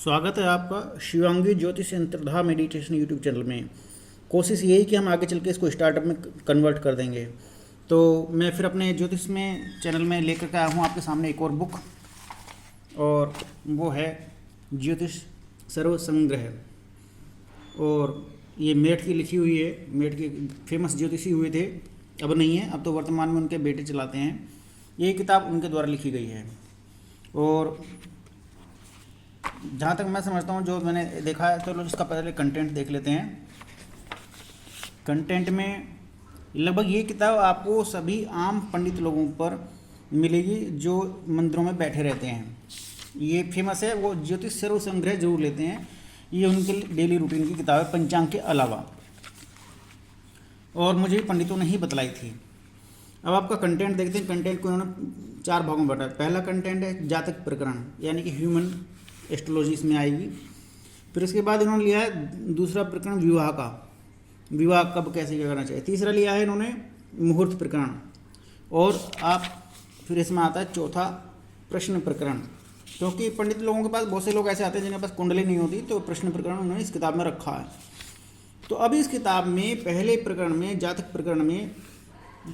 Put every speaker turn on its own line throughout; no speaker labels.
स्वागत है आपका शिवांगी ज्योतिष अंतर्धा मेडिटेशन यूट्यूब चैनल में। कोशिश यही कि हम आगे चल के इसको स्टार्टअप में कन्वर्ट कर देंगे। तो मैं फिर अपने ज्योतिष में चैनल में लेकर के आया हूँ आपके सामने एक और बुक, और वो है ज्योतिष सर्व संग्रह। और ये मेरठ की लिखी हुई है। मेरठ के फेमस ज्योतिषी हुए थे, अब नहीं है, अब तो वर्तमान में उनके बेटे चलाते हैं। ये किताब उनके द्वारा लिखी गई है। और जहाँ तक मैं समझता हूँ, जो मैंने देखा है, तो लोग इसका पहले कंटेंट देख लेते हैं। कंटेंट में लगभग ये किताब आपको सभी आम पंडित लोगों पर मिलेगी जो मंदिरों में बैठे रहते हैं। ये फेमस है, वो ज्योतिष सर्व संग्रह जरूर लेते हैं। ये उनके डेली रूटीन की किताब है, पंचांग के अलावा, और मुझे पंडितों ने ही बतलाई थी। अब आपका कंटेंट देखते हैं। कंटेंट को उन्होंने 4 भागों में बांटा है। पहला कंटेंट है जातक प्रकरण, यानी कि ह्यूमन एस्ट्रोलॉजी इसमें आएगी। फिर उसके बाद इन्होंने लिया है दूसरा प्रकरण विवाह का, विवाह कब कैसे क्या करना चाहिए। तीसरा लिया है इन्होंने मुहूर्त प्रकरण, और आप फिर इसमें आता है चौथा प्रश्न प्रकरण। क्योंकि पंडित लोगों के पास बहुत से लोग ऐसे आते हैं जिनके पास कुंडली नहीं होती, तो प्रश्न प्रकरण उन्होंने इस किताब में रखा है। तो अब इस किताब में पहले प्रकरण में, जातक प्रकरण में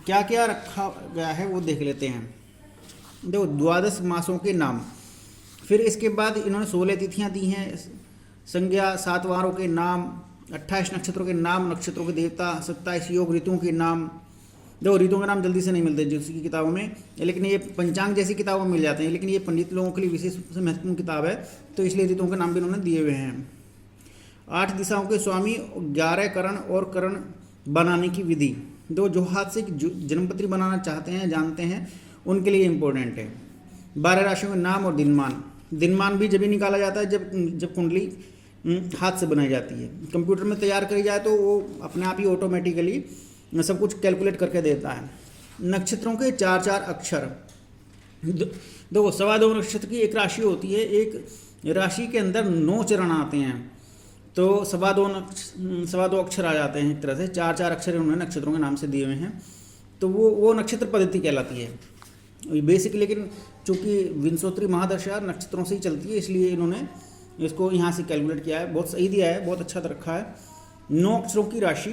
क्या क्या रखा गया है वो देख लेते हैं। देखो, 12 मासों के नाम, फिर इसके बाद इन्होंने 16 तिथियां दी हैं, संज्ञा, 7 वारों के नाम, 28 नक्षत्रों के नाम, नक्षत्रों के देवता, 27 योग, ऋतुओं के नाम। देखो, ऋतुओं के नाम जल्दी से नहीं मिलते ज्योतिष की किताबों में, लेकिन ये पंचांग जैसी किताबों में मिल जाते हैं। लेकिन ये पंडित लोगों के लिए विशेष महत्वपूर्ण किताब है, तो इसलिए ऋतुओं के नाम भी उन्होंने दिए हुए हैं। 8 दिशाओं के स्वामी, 11 करण और करण बनाने की विधि। दो जो हाथ से जन्मपत्री बनाना चाहते हैं, जानते हैं, उनके लिए इम्पोर्टेंट है। 12 राशियों के नाम और दिनमान। दिनमान भी जब ही निकाला जाता है जब कुंडली हाथ से बनाई जाती है। कंप्यूटर में तैयार करी जाए तो वो अपने आप ही ऑटोमेटिकली सब कुछ कैलकुलेट करके देता है। नक्षत्रों के 4-4 अक्षर। देखो, 2.25 नक्षत्र की एक राशि होती है, एक राशि के अंदर 9 चरण आते हैं, तो 2.25 अक्षर आ जाते हैं। एक तरह से 4-4 अक्षर उन्होंने नक्षत्रों के नाम से दिए हुए हैं, तो वो नक्षत्र पद्धति कहलाती है बेसिक। लेकिन चूँकि विंशोत्तरी महादशा नक्षत्रों से ही चलती है, इसलिए इन्होंने इसको यहाँ से कैलकुलेट किया है। बहुत सही दिया है, बहुत अच्छा रखा है। 9 अक्षरों की राशि,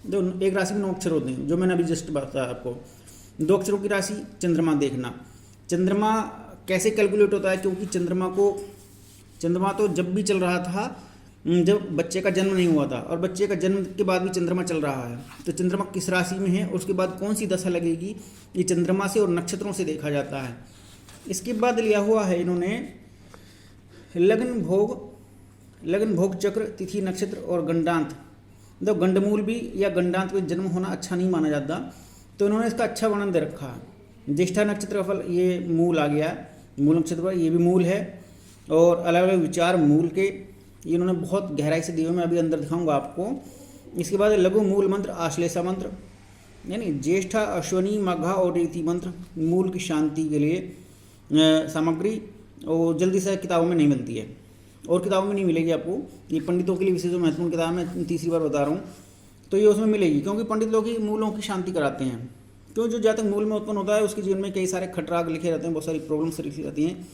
जो एक राशि में 9 अक्षर होते हैं, जो मैंने अभी जस्ट बताया आपको। 2 अक्षरों की राशि चंद्रमा देखना। चंद्रमा कैसे कैलकुलेट होता है, क्योंकि चंद्रमा तो जब भी चल रहा था जब बच्चे का जन्म नहीं हुआ था, और बच्चे का जन्म के बाद भी चंद्रमा चल रहा है, तो चंद्रमा किस राशि में है, उसके बाद कौन सी दशा लगेगी, ये चंद्रमा से और नक्षत्रों से देखा जाता है। इसके बाद लिया हुआ है इन्होंने लग्न भोग चक्र, तिथि, नक्षत्र और गंडांत। तो गंडमूल भी या गंडांत में जन्म होना अच्छा नहीं माना जाता, तो इन्होंने इसका अच्छा वर्णन दे रखा है। ज्येष्ठा नक्षत्र का फल, ये मूल आ गया, मूल नक्षत्र पर ये भी मूल है। और अलग अलग विचार मूल के ये इन्होंने बहुत गहराई से दिए हुए, मैं अभी अंदर दिखाऊंगा आपको। इसके बाद लघु मूल मंत्र, आश्लेषा मंत्र, यानी ज्येष्ठा, अश्वनी, मघा और रेवती मंत्र, मूल की शांति के लिए सामग्री, और जल्दी से किताबों में नहीं मिलती है, और किताबों में नहीं मिलेगी आपको। ये पंडितों के लिए विशेष महत्वपूर्ण किताब मैं तीसरी बार बता रहा हूँ, तो ये उसमें मिलेगी, क्योंकि पंडित लोग ही मूलों की शांति कराते हैं। क्यों, जो जातक मूल में उत्पन्न होता है उसके जीवन में कई सारे खटराग लिखे रहते हैं, बहुत सारी प्रॉब्लम्स लिखी रहती हैं,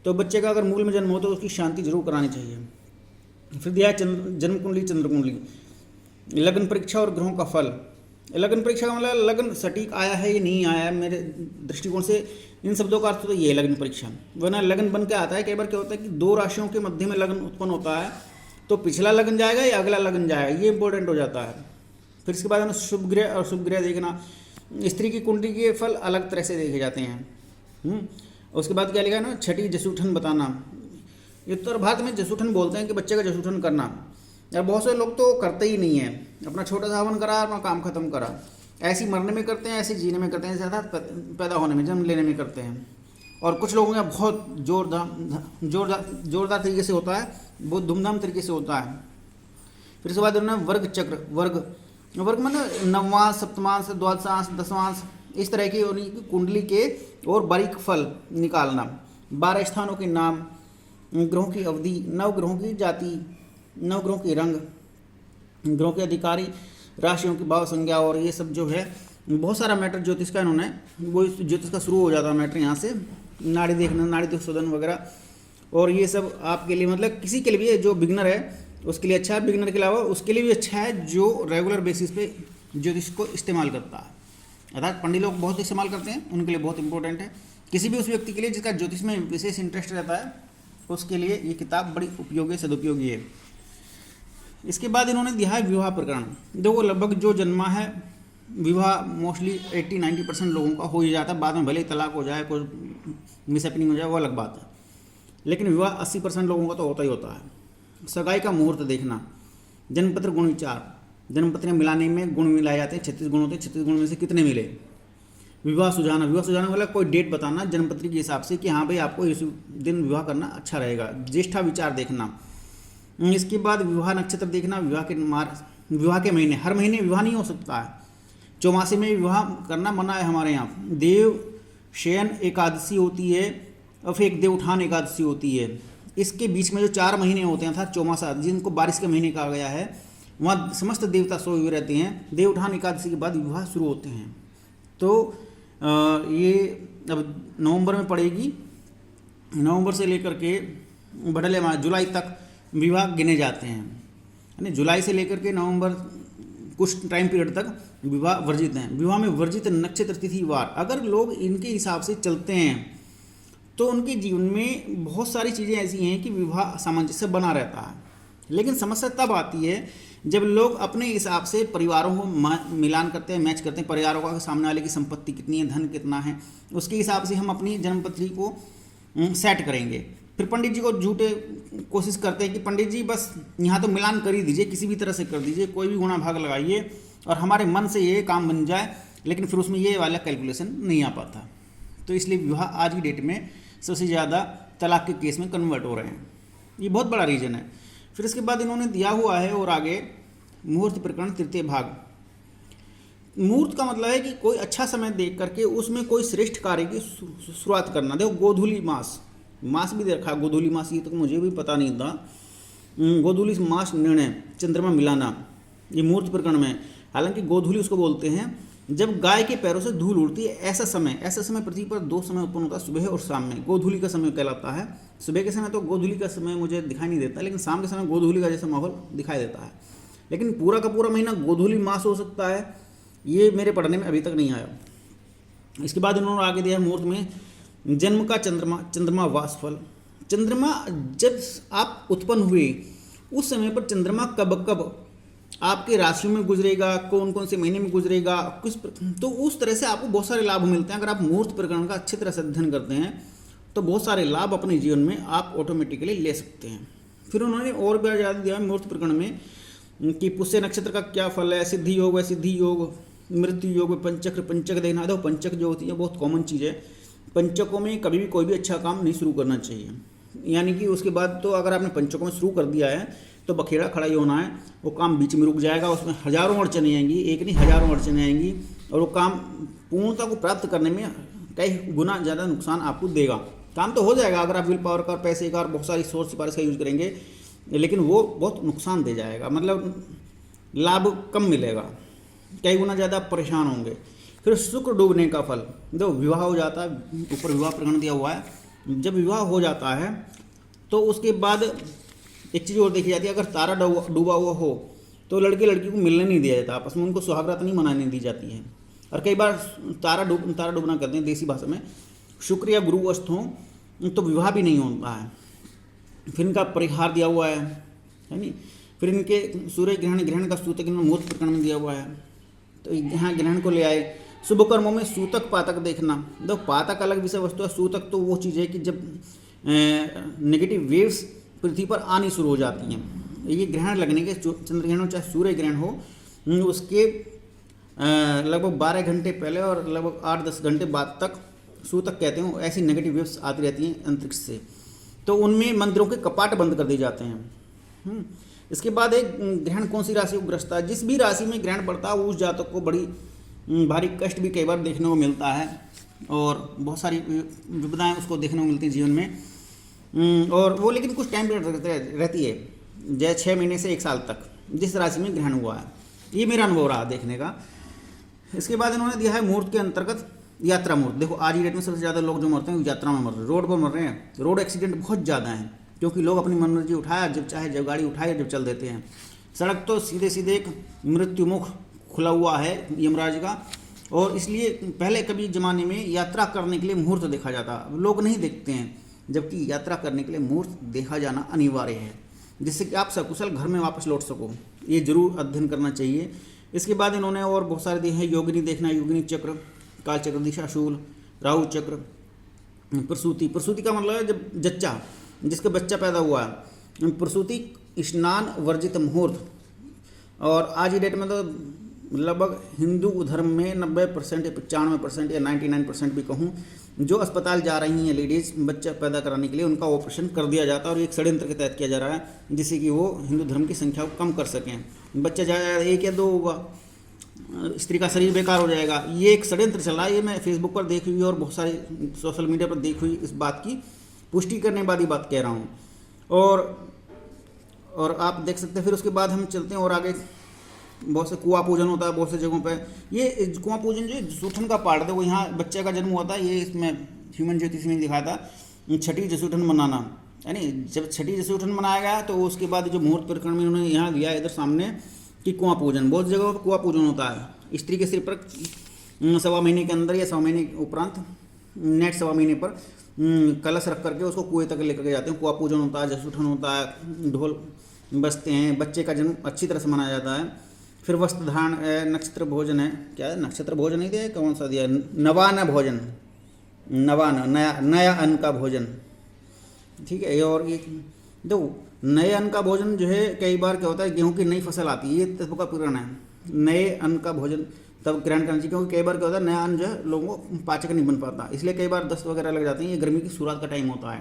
तो बच्चे का अगर मूल में जन्म हो तो उसकी शांति जरूर करानी चाहिए। फिर दिया है जन्म कुंडली, चंद्र कुंडली, लग्न परीक्षा और ग्रहों का फल। लग्न परीक्षा का मतलब लग्न सटीक आया है या नहीं आया है, मेरे दृष्टिकोण से इन शब्दों का अर्थ तो ये है लग्न परीक्षा। वरना लग्न बन के आता है, कई बार क्या होता है कि 2 राशियों के मध्य में लग्न उत्पन्न होता है, तो पिछला लग्न जाएगा या अगला लग्न जाएगा, ये इंपॉर्टेंट हो जाता है। फिर इसके बाद हमें शुभ ग्रह और शुभ ग्रह देखना। स्त्री की कुंडली के फल अलग तरह से देखे जाते हैं। उसके बाद क्या लिखा है ना, छठी जसूठन बताना। उत्तर भारत में जसूठन बोलते हैं कि बच्चे का जसूठन करना, यार बहुत से लोग तो करते ही नहीं है। अपना छोटा सा हवन करा, अपना काम खत्म करा। ऐसे मरने में करते हैं, ऐसे जीने में करते हैं, ज़्यादा पैदा होने में, जन्म लेने में करते हैं। और कुछ लोगों का बहुत जोरदार तरीके से होता है, बहुत धूमधाम तरीके से होता है। फिर उसके बाद उन्होंने वर्ग चक्र, वर्ग मतलब नवमांश, सप्तमांश, द्वादशांश, दशमांश, इस तरह की कुंडली के और बारीक फल निकालना। 12 स्थानों के नाम, ग्रहों की अवधि, 9 ग्रहों की जाति, 9 ग्रहों के रंग, ग्रहों के अधिकारी, राशियों की भाव संज्ञा, और ये सब जो है बहुत सारा मैटर ज्योतिष का इन्होंने, वो ज्योतिष का शुरू हो जाता है मैटर यहाँ से। नाड़ी देखना, नाड़ी शोधन वगैरह, और ये सब आपके लिए मतलब किसी के लिए भी जो बिगनर है उसके लिए अच्छा है, बिगनर के अलावा उसके लिए भी अच्छा है जो रेगुलर बेसिस पे ज्योतिष को इस्तेमाल करता है। अर्थात पंडित लोग बहुत इस्तेमाल करते हैं, उनके लिए बहुत इंपॉर्टेंट है। किसी भी उस व्यक्ति के लिए जिसका ज्योतिष में विशेष इंटरेस्ट रहता है उसके लिए ये किताब बड़ी उपयोगी सदुपयोगी है। इसके बाद इन्होंने दिया है विवाह प्रकरण। देखो लगभग जो जन्मा है विवाह मोस्टली 80-90% लोगों का हो ही जाता है, बाद में भले ही तलाक हो जाए, कोई मिसहैपनिंग हो जाए, वो अलग बात है, लेकिन विवाह 80% लोगों का तो होता ही होता है। सगाई का मुहूर्त देखना, जन्मपत्र गुण विचार, जन्मपत्रियाँ मिलाने में गुण मिलाए जाते हैं, 36 गुण होते हैं, 36 गुण में से कितने मिले। विवाह सुझाना, विवाह सुझाना वाला कोई डेट बताना जन्मपत्री के हिसाब से कि हाँ भाई आपको इस दिन विवाह करना अच्छा रहेगा। ज्येष्ठा विचार देखना। इसके बाद विवाह नक्षत्र देखना, विवाह के महीने, हर महीने विवाह नहीं हो सकता है, चौमासे में विवाह करना मना है हमारे यहाँ। देव शयन एकादशी होती है और फिर एक देवउठान एकादशी होती है। इसके बीच में जो 4 महीने होते हैं अर्थात चौमासा, जिनको बारिश के महीने कहा गया है, वहाँ समस्त देवता सोए हुए रहते हैं। देवउठान एकादशी के बाद विवाह शुरू होते हैं। तो ये अब नवंबर में पड़ेगी, नवंबर से लेकर के बढ़ले जुलाई तक विवाह गिने जाते हैं, यानी जुलाई से लेकर के नवंबर कुछ टाइम पीरियड तक विवाह वर्जित हैं। विवाह में वर्जित नक्षत्र तिथि वार, अगर लोग इनके हिसाब से चलते हैं तो उनके जीवन में बहुत सारी चीज़ें ऐसी हैं कि विवाह सामंजस्य बना रहता है। लेकिन समस्या तब आती है जब लोग अपने हिसाब से परिवारों को मिलान करते हैं, मैच करते हैं। परिवारों का सामने वाले की संपत्ति कितनी है, धन कितना है, उसके हिसाब से हम अपनी जन्मपत्री को सेट करेंगे। फिर पंडित जी को झूठे कोशिश करते हैं कि पंडित जी बस यहाँ तो मिलान कर ही दीजिए, किसी भी तरह से कर दीजिए, कोई भी गुणा भाग लगाइए और हमारे मन से ये काम बन जाए, लेकिन फिर उसमें ये वाला कैलकुलेशन नहीं आ पाता। तो इसलिए विवाह आज की डेट में सबसे ज़्यादा तलाक के केस में कन्वर्ट हो रहे हैं, ये बहुत बड़ा रीज़न है। फिर इसके बाद इन्होंने दिया हुआ है और आगे मुहूर्त प्रकरण तृतीय भाग। मुहूर्त का मतलब है कि कोई अच्छा समय देख करके उसमें कोई श्रेष्ठ कार्य की शुरुआत करना। देखो गोधूली मास भी दे रखा है, गोधूली मास, ये तो मुझे भी पता नहीं था। गोधूली मास निर्णय, चंद्रमा मिलाना, ये मुहूर्त प्रकरण में। हालांकि गोधूली उसको बोलते हैं जब गाय के पैरों से धूल उड़ती है, ऐसा समय पृथ्वी पर 2 समय उत्पन्न होता है, सुबह और शाम में। गोधूली का समय कहलाता है। सुबह के समय तो गोधूली का समय मुझे दिखाई नहीं देता, लेकिन शाम के समय गोधूली का जैसा माहौल दिखाई देता है। लेकिन पूरा का पूरा महीना गोधूली मास हो सकता है, ये मेरे पढ़ने में अभी तक नहीं आया। इसके बाद उन्होंने आगे दिया मुहूर्त में जन्म का चंद्रमा वास फल। चंद्रमा जब आप उत्पन्न हुए उस समय पर चंद्रमा कब आपके राशियों में गुजरेगा, कौन कौन से महीने में गुजरेगा, तो उस तरह से आपको बहुत सारे लाभ मिलते हैं। अगर आप मुहूर्त प्रकरण का अच्छी तरह से अध्ययन करते हैं तो बहुत सारे लाभ अपने जीवन में आप ऑटोमेटिकली ले सकते हैं। फिर उन्होंने और भी ज़्यादा दिया मुहूर्त प्रकरण में कि पुष्य नक्षत्र का क्या फल है, सिद्धि योग है, सिद्धि योग, मृत्यु योग में पंचक देखना। देखो पंचक जो होती है बहुत कॉमन चीज़ है। पंचकों में कभी भी कोई भी अच्छा काम नहीं शुरू करना चाहिए, यानी कि उसके बाद तो अगर आपने पंचकों में शुरू कर दिया है तो बखेड़ा खड़ा ही होना है, वो काम बीच में रुक जाएगा, उसमें हजारों अड़चनें आएंगी, एक नहीं हजारों अड़चनें आएंगी, और वो काम पूर्णता को प्राप्त करने में कई गुना ज़्यादा नुकसान आपको देगा। काम तो हो जाएगा अगर आप विल पावर का, पैसे का और बहुत सारी सोर्स सिफारिश का यूज करेंगे, लेकिन वो बहुत नुकसान दे जाएगा, मतलब लाभ कम मिलेगा, कई गुना ज़्यादा परेशान होंगे। फिर शुक्र डूबने का फल, जो विवाह हो जाता है, ऊपर विवाह प्रकरण दिया हुआ है, जब विवाह हो जाता है तो उसके बाद एक चीज़ और देखी जाती है, अगर तारा डूबा हुआ हो तो लड़के लड़की को मिलने नहीं दिया जाता, आपस में उनको सुहागरात नहीं मनाने दी जाती है। और कई बार तारा डूबना कहते हैं देसी भाषा में, शुक्र या गुरु अस्त हों तो विवाह भी नहीं होता है। फिर इनका परिहार दिया हुआ है नहीं। फिर इनके सूर्य ग्रहण का सूतक इन्होंने मुहूर्त प्रकरण में दिया हुआ है, तो यहाँ ग्रहण को ले आए। शुभ कर्मों में सूतक पातक देखना। देखो पातक अलग विषय वस्तु है, सूतक तो वो चीज़ है कि जब नेगेटिव वेव्स पृथ्वी पर आनी शुरू हो जाती हैं। ये ग्रहण लगने के, चंद्र ग्रहण हो चाहे सूर्य ग्रहण हो, उसके लगभग 12 घंटे पहले और लगभग 8-10 घंटे बाद तक सूतक कहते हैं, ऐसी नेगेटिव वेव्स आती रहती हैं अंतरिक्ष से, तो उनमें मंदिरों के कपाट बंद कर दिए जाते हैं। इसके बाद एक ग्रहण कौन सी राशि को ग्रसता है, जिस भी राशि में ग्रहण पड़ता है उस जातक को बड़ी भारी कष्ट भी कई बार देखने को मिलता है और बहुत सारी विपदाएं उसको देखने को मिलती हैं जीवन में। और वो लेकिन कुछ टाइम रहती है, जैसे 6 महीने से 1 साल तक, जिस राशि में ग्रहण हुआ है। ये मेरा अनुभव रहा देखने का। इसके बाद इन्होंने दिया है मुहूर्त के अंतर्गत यात्रा मुहूर्त, देखो आज की डेट में सबसे ज़्यादा लोग जो मरते हैं वो यात्रा में मर रहे हैं, रोड पर मर रहे हैं। रोड एक्सीडेंट बहुत ज़्यादा हैं क्योंकि लोग अपनी मनमर्जी उठाया जब चाहे, जब गाड़ी उठाए जब चल देते हैं। सड़क तो सीधे सीधे एक मृत्युमुख खुला हुआ है यमराज का, और इसलिए पहले कभी ज़माने में यात्रा करने के लिए मुहूर्त देखा जाता, लोग नहीं देखते हैं, जबकि यात्रा करने के लिए मुहूर्त देखा जाना अनिवार्य है, जिससे कि आप सकुशल घर में वापस लौट सको। ये जरूर अध्ययन करना चाहिए। इसके बाद इन्होंने और बहुत सारे दिए हैं, योगिनी देखना, योगिनी चक्र, काल चक्र, दिशाशूल, राहु चक्र, प्रसूति। प्रसूति का मतलब है जब जच्चा, जिसका बच्चा पैदा हुआ है, प्रसूति स्नान वर्जित मुहूर्त। और आज की डेट में तो लगभग हिंदू धर्म में 90% या 95% या 99% भी कहूँ, जो अस्पताल जा रही हैं लेडीज़ बच्चा पैदा कराने के लिए, उनका ऑपरेशन कर दिया जाता है और एक षड्यंत्र के तहत किया जा रहा है, जिससे कि वो हिंदू धर्म की संख्या को कम कर सकें। बच्चा ज़्यादा 1 या 2 होगा, स्त्री का शरीर बेकार हो जाएगा। ये एक षड्यंत्र चल रहा है, ये मैं फेसबुक पर देखी हुई और बहुत सारे सोशल मीडिया पर देखी हुई इस बात की पुष्टि करने के बाद ये बात कह रहा हूँ। और आप देख सकते हैं। फिर उसके बाद हम चलते हैं और आगे, बहुत से कुआं पूजन होता है बहुत से जगहों पे। ये कुआं पूजन जो जसूठन का पार्ट है, वो यहाँ बच्चे का जन्म हुआ था, ये इसमें ह्यूमन ज्योतिष में दिखाया था। छठी जसूठन मनाना, यानी जब छठी जसूठन मनाया गया तो उसके बाद जो मुहूर्त प्रकरण में उन्होंने यहाँ दिया इधर सामने कि कुआं पूजन, बहुत जगहों पर कुआं पूजन होता है। स्त्री के सिर पर 1.25 महीने के अंदर या 1.25 महीने के उपरांत, नेक्स्ट 1.25 महीने पर कलश रख करके उसको कुएं तक लेकर के जाते हैं। कुआं पूजन होता है, जसूठन होता है, ढोल बजते हैं, बच्चे का जन्म अच्छी तरह से मनाया जाता है। फिर वस्त्र धारण, नक्षत्र भोजन है, क्या है नक्षत्र भोजन नहीं दिया, कौन सा दिया, नवान भोजन, नवान नया अन्न का भोजन, ठीक है। और ये दो नए अन्न का भोजन जो है, कई बार क्या होता है गेहूं की नई फसल आती है, ये तत्व का पूर्ण है, नए अन्न का भोजन तब ग्रहण करना चाहिए, क्योंकि कई बार क्या होता है नया अन्न जो है लोगों को पाचक नहीं बन पाता, इसलिए कई बार दस्त वगैरह लग जाती है। ये गर्मी की शुरुआत का टाइम होता है।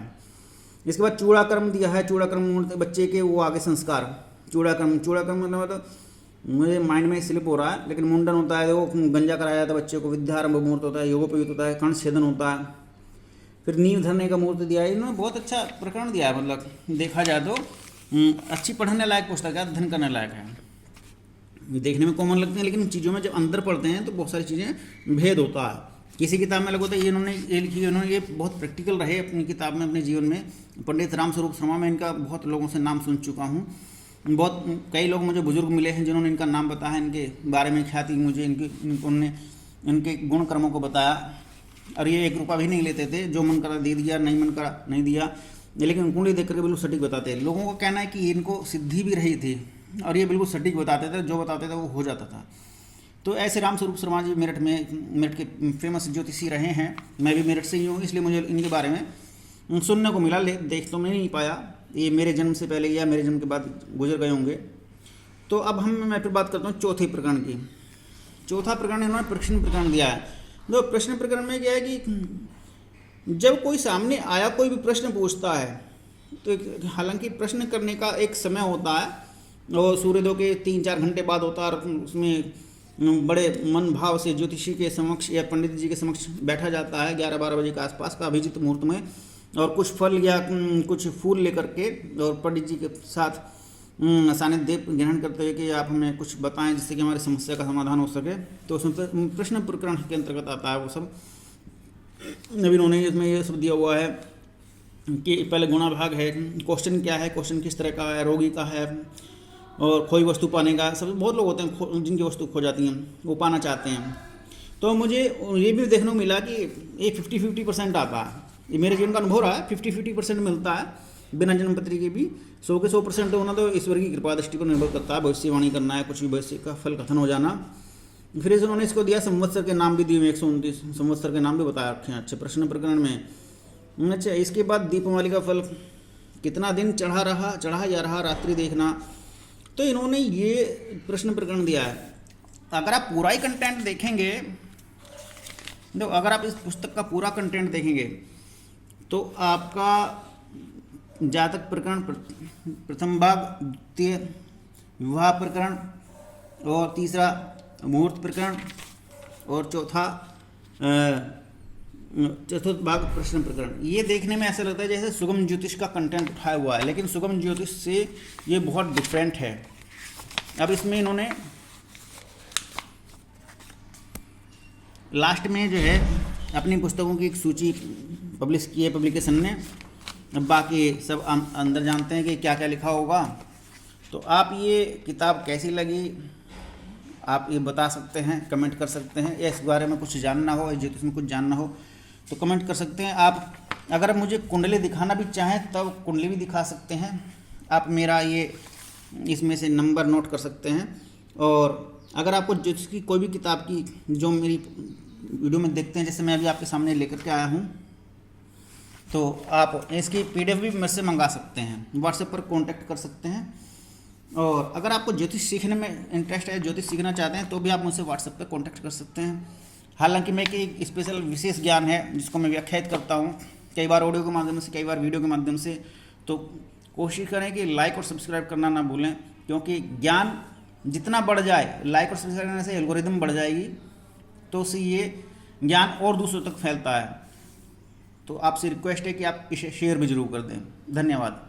इसके बाद चूड़ाकर्म दिया है, चूड़ाकर्म बच्चे के वो आगे संस्कार, चूड़ाकर्म मतलब मुझे माइंड में स्लिप हो रहा है, लेकिन मुंडन होता है, वो गंजा कराया जाता है बच्चे को, विद्यारंभ मुहूर्त होता है, योगोपयुक्त होता है, कर्ण छेदन होता है, फिर नींव धरने का मुहूर्त दिया है। इन्होंने बहुत अच्छा प्रकरण दिया है, मतलब देखा जाए तो अच्छी पढ़ने लायक पुस्तक है, अध्ययन करने लायक है। देखने में कॉमन लगते हैं, लेकिन चीज़ों में जब अंदर पढ़ते हैं तो बहुत सारी चीज़ें भेद होता है। किसी किताब में अलग होता है, ये इन्होंने ये लिखी, इन्होंने ये बहुत प्रैक्टिकल रहे अपनी किताब में, अपने जीवन में। पंडित रामस्वरूप शर्मा, मैं इनका बहुत लोगों से नाम सुन चुका हूँ, बहुत कई लोग मुझे बुजुर्ग मिले हैं जिन्होंने इनका नाम बताया, इनके बारे में ख्याति मुझे उन्होंने इनके गुण कर्मों को बताया। और ये 1 रुपया भी नहीं लेते थे, जो मन करा दे दिया, नहीं मन करा नहीं दिया, लेकिन कुंडली देख करके बिल्कुल सटीक बताते हैं। लोगों का कहना है कि इनको सिद्धि भी रही थी और ये बिल्कुल सटीक बताते थे, जो बताते थे वो हो जाता था। तो ऐसे रामस्वरूप शर्मा जी मेरठ के फेमस ज्योतिषी रहे हैं। मैं भी मेरठ से ही हूँ, इसलिए मुझे इनके बारे में सुनने को मिला, देख तो मैं नहीं पाया, ये मेरे जन्म से पहले या मेरे जन्म के बाद गुजर गए होंगे। तो अब मैं फिर बात करता हूँ चौथे प्रकरण की। चौथा प्रकरण इन्होंने प्रश्न प्रकरण दिया है। तो प्रश्न प्रकरण में क्या है कि जब कोई सामने आया, कोई भी प्रश्न पूछता है, तो हालांकि प्रश्न करने का एक समय होता है और सूर्योदय के 3-4 घंटे बाद होता है, और उसमें बड़े मन भाव से ज्योतिषी के समक्ष या पंडित जी के समक्ष बैठा जाता है 11-12 बजे के आसपास का अभिजित मुहूर्त में, और कुछ फल या कुछ फूल लेकर के और पंडित जी के साथ सानिध्य ग्रहण करते हुए कि आप हमें कुछ बताएं जिससे कि हमारी समस्या का समाधान हो सके। तो उसमें प्रश्न प्रकरण के अंतर्गत आता है वो सब। नवीन उन्होंने इसमें ये सब दिया हुआ है कि पहले गुणाभाग है, क्वेश्चन क्या है, क्वेश्चन किस तरह का है, रोगी का है, और खोई वस्तु पाने का। सब बहुत लोग होते हैं जिनकी वस्तु खो जाती हैं, वो पाना चाहते हैं। तो मुझे ये भी देखने को मिला कि ये 50-50% आता है। ये मेरे जीवन का अनुभव रहा है, 50-50% मिलता है बिना जन्म पत्री के भी। 100 के 100% होना तो ईश्वर की कृपा दृष्टि पर निर्भर करता है। भविष्यवाणी करना है, कुछ भी भविष्य का फल कथन हो जाना। फिर उन्होंने इसको दिया संवत्सर के नाम भी दिए, 129 संवत्सर के नाम भी बताया रखे हैं अच्छे प्रश्न प्रकरण में। अच्छा, इसके बाद दीपमाली का फल कितना दिन चढ़ा जा रहा रात्रि देखना। तो इन्होंने ये प्रश्न प्रकरण दिया है। अगर आप पूरा ही कंटेंट देखेंगे, तो अगर आप इस पुस्तक का पूरा कंटेंट देखेंगे तो आपका जातक प्रकरण प्रथम भाग, द्वितीय विवाह प्रकरण, और तीसरा मुहूर्त प्रकरण, और चतुर्थ भाग प्रश्न प्रकरण, ये देखने में ऐसा लगता है जैसे सुगम ज्योतिष का कंटेंट उठाया हुआ है, लेकिन सुगम ज्योतिष से ये बहुत डिफरेंट है। अब इसमें इन्होंने लास्ट में जो है अपनी पुस्तकों की एक सूची पब्लिश की है पब्लिकेशन ने। अब बाकी सब अंदर जानते हैं कि क्या क्या लिखा होगा। तो आप ये किताब कैसी लगी आप ये बता सकते हैं, कमेंट कर सकते हैं, या इस बारे में कुछ जानना हो, या ज्योतिष में कुछ जानना हो तो कमेंट कर सकते हैं। आप अगर मुझे कुंडली दिखाना भी चाहें तब कुंडली भी दिखा सकते हैं। आप मेरा ये इसमें से नंबर नोट कर सकते हैं। और अगर आपको ज्योतिष की कोई भी किताब की जो मेरी वीडियो में देखते हैं, जैसे मैं अभी आपके सामने लेकर के आया हूँ, तो आप इसकी PDF भी मेरे से मंगा सकते हैं, व्हाट्सएप पर कांटेक्ट कर सकते हैं। और अगर आपको ज्योतिष सीखने में इंटरेस्ट है, ज्योतिष सीखना चाहते हैं, तो भी आप मुझसे व्हाट्सएप पर कांटेक्ट कर सकते हैं। हालांकि मैं एक स्पेशल विशेष ज्ञान है जिसको मैं व्याख्यायित करता हूँ, कई बार ऑडियो के माध्यम से, कई बार वीडियो के माध्यम से। तो कोशिश करें कि लाइक और सब्सक्राइब करना ना भूलें, क्योंकि ज्ञान जितना बढ़ जाए, लाइक और सब्सक्राइब करने से एल्गोरिदम बढ़ जाएगी, तो उससे ये ज्ञान और दूसरों तक फैलता है। तो आपसे रिक्वेस्ट है कि आप इसे शेयर भी जरूर कर दें। धन्यवाद।